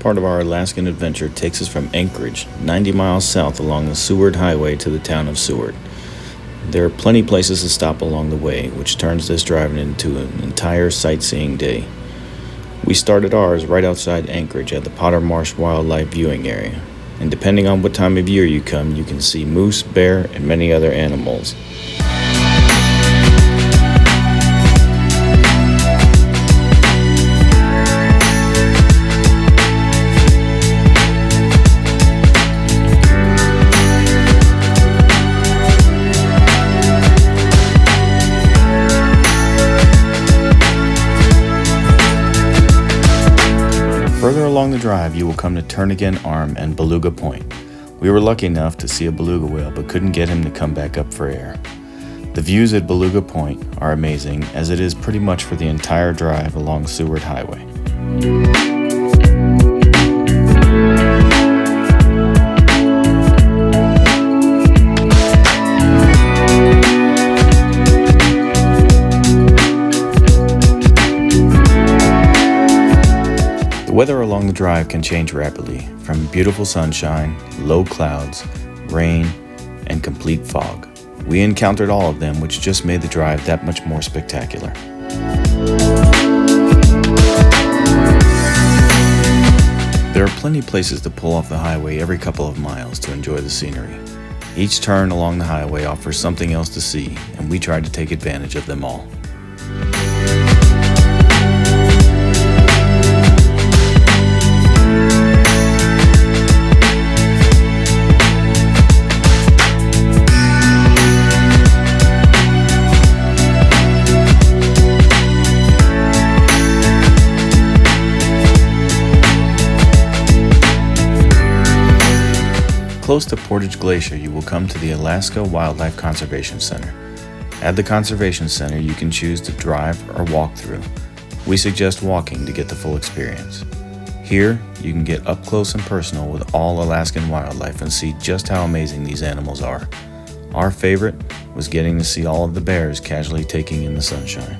part of our Alaskan adventure takes us from Anchorage, 90 miles south along the Seward Highway to the town of Seward. There are plenty places to stop along the way, which turns this drive into an entire sightseeing day. We started ours right outside Anchorage at the Potter Marsh Wildlife Viewing Area, and depending on what time of year you come, you can see moose, bear, and many other animals. Further along the drive, you will come to Turnagain Arm and Beluga Point. We were lucky enough to see a beluga whale, but couldn't get him to come back up for air. The views at Beluga Point are amazing, as it is pretty much for the entire drive along Seward Highway. The weather along the drive can change rapidly, from beautiful sunshine, low clouds, rain, and complete fog. We encountered all of them, which just made the drive that much more spectacular. There are plenty of places to pull off the highway every couple of miles to enjoy the scenery. Each turn along the highway offers something else to see, and we tried to take advantage of them all. Close to Portage Glacier, you will come to the Alaska Wildlife Conservation Center. At the Conservation Center, you can choose to drive or walk through. We suggest walking to get the full experience. Here, you can get up close and personal with all Alaskan wildlife and see just how amazing these animals are. Our favorite was getting to see all of the bears casually taking in the sunshine.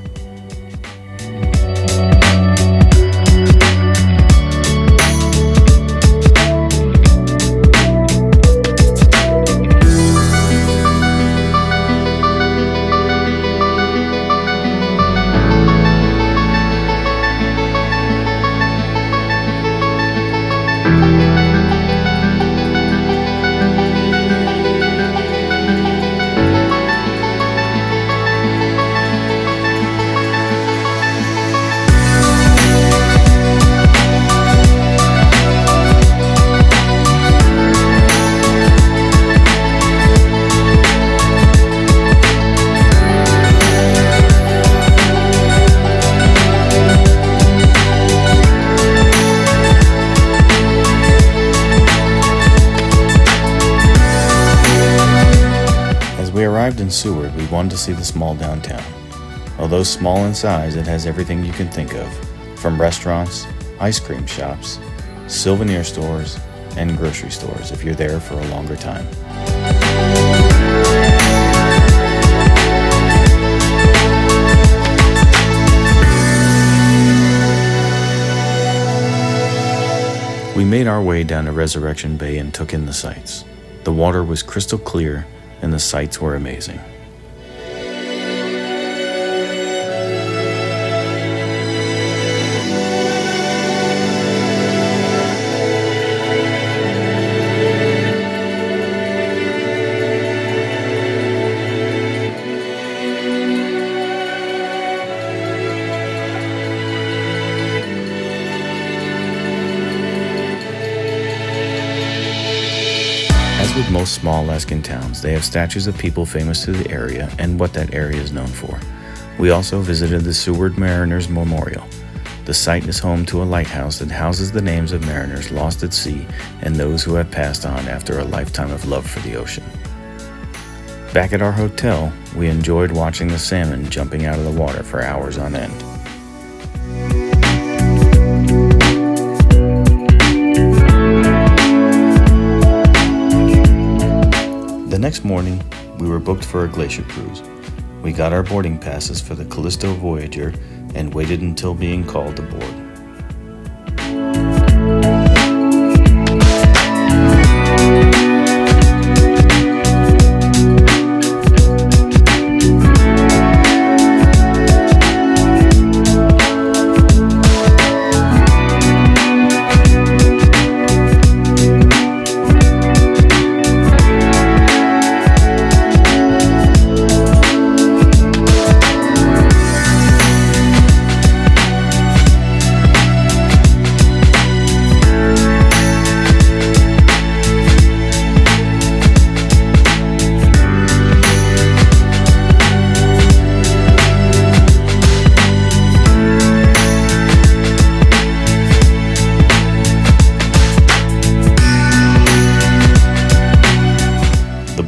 We arrived in Seward, we wanted to see the small downtown. Although small in size, it has everything you can think of, from restaurants, ice cream shops, souvenir stores, and grocery stores if you're there for a longer time. We made our way down to Resurrection Bay and took in the sights. The water was crystal clear, and the sights were amazing. As with most small Alaskan towns, they have statues of people famous to the area and what that area is known for. We also visited the Seward Mariners Memorial. The site is home to a lighthouse that houses the names of mariners lost at sea and those who have passed on after a lifetime of love for the ocean. Back at our hotel, we enjoyed watching the salmon jumping out of the water for hours on end. The next morning, we were booked for a Glacier Cruise. We got our boarding passes for the Callisto Voyager and waited until being called aboard.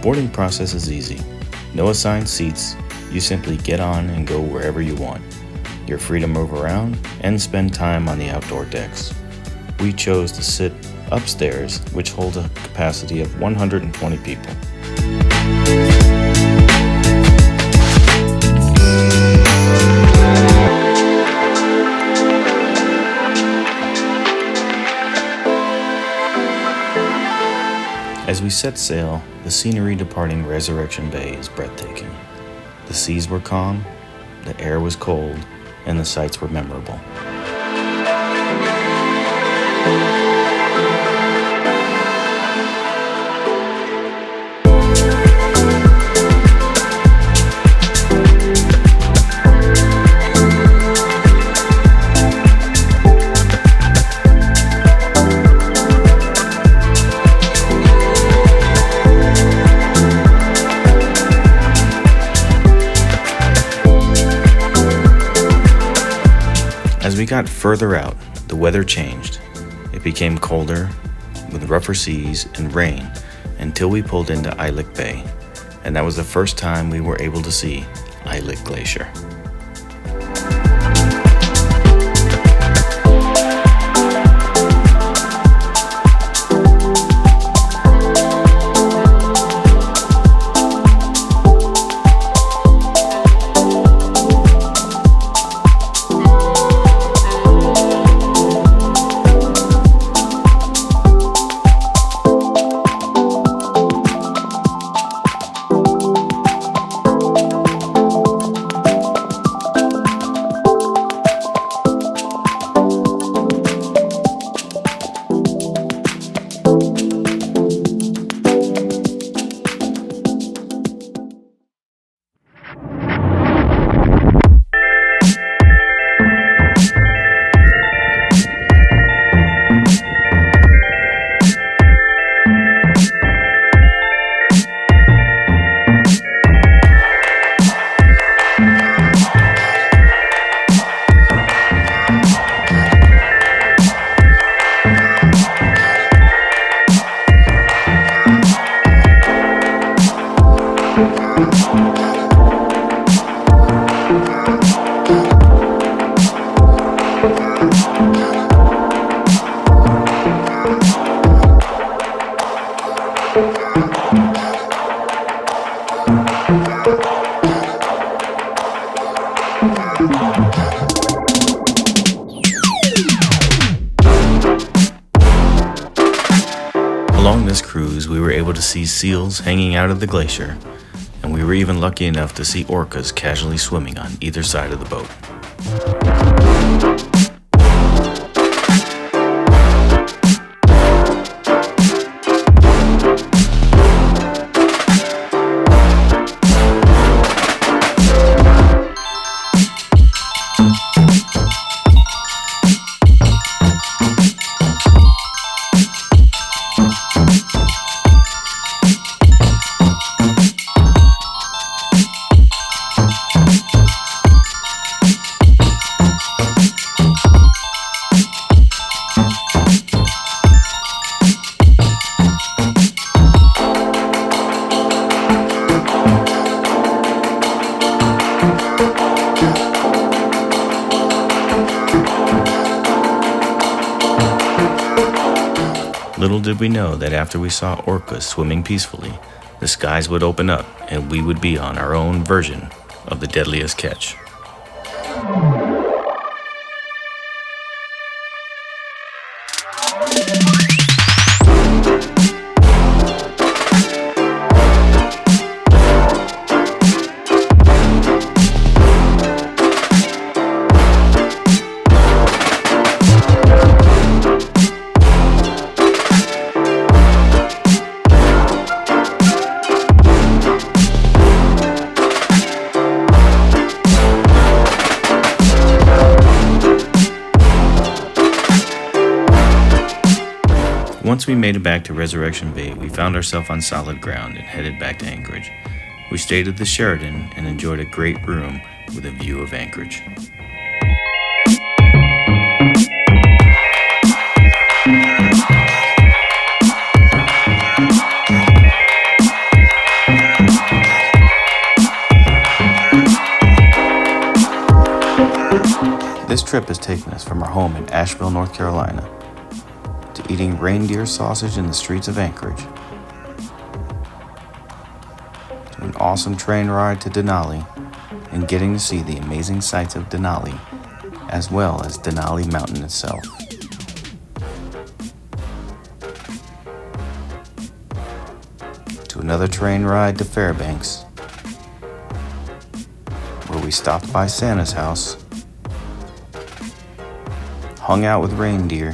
boarding process is easy. No assigned seats, you simply get on and go wherever you want. You're free to move around and spend time on the outdoor decks. We chose to sit upstairs, which holds a capacity of 120 people. As we set sail, the scenery departing Resurrection Bay is breathtaking. The seas were calm, the air was cold, and the sights were memorable. As we got further out, the weather changed. It became colder, with rougher seas and rain, until we pulled into Islick Bay, and that was the first time we were able to see Islick Glacier. Along this cruise, we were able to see seals hanging out of the glacier, and we were even lucky enough to see orcas casually swimming on either side of the boat. Little did we know that after we saw orcas swimming peacefully, the skies would open up and we would be on our own version of the deadliest catch. Once we made it back to Resurrection Bay, we found ourselves on solid ground and headed back to Anchorage. We stayed at the Sheraton and enjoyed a great room with a view of Anchorage. trip has taken us from our home in Asheville, North Carolina, to eating reindeer sausage in the streets of Anchorage, to an awesome train ride to Denali, and getting to see the amazing sights of Denali, as well as Denali Mountain itself. To another train ride to Fairbanks, where we stopped by Santa's house, hung out with reindeer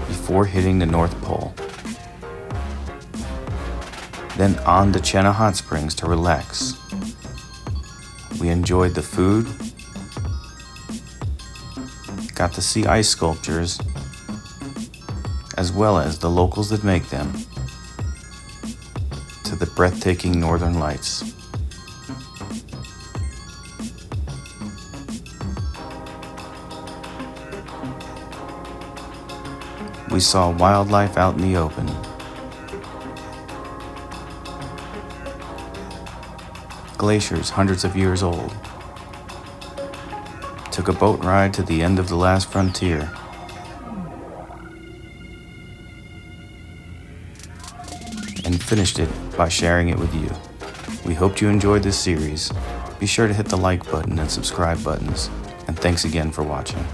before hitting the North Pole. Then on to Chenna Hot Springs to relax. We enjoyed the food, got to see ice sculptures, as well as the locals that make them, to the breathtaking northern lights. We saw wildlife out in the open. Glaciers hundreds of years old. Took a boat ride to the end of the last frontier. And finished it by sharing it with you. We hoped you enjoyed this series. Be sure to hit the like button and subscribe buttons. And thanks again for watching.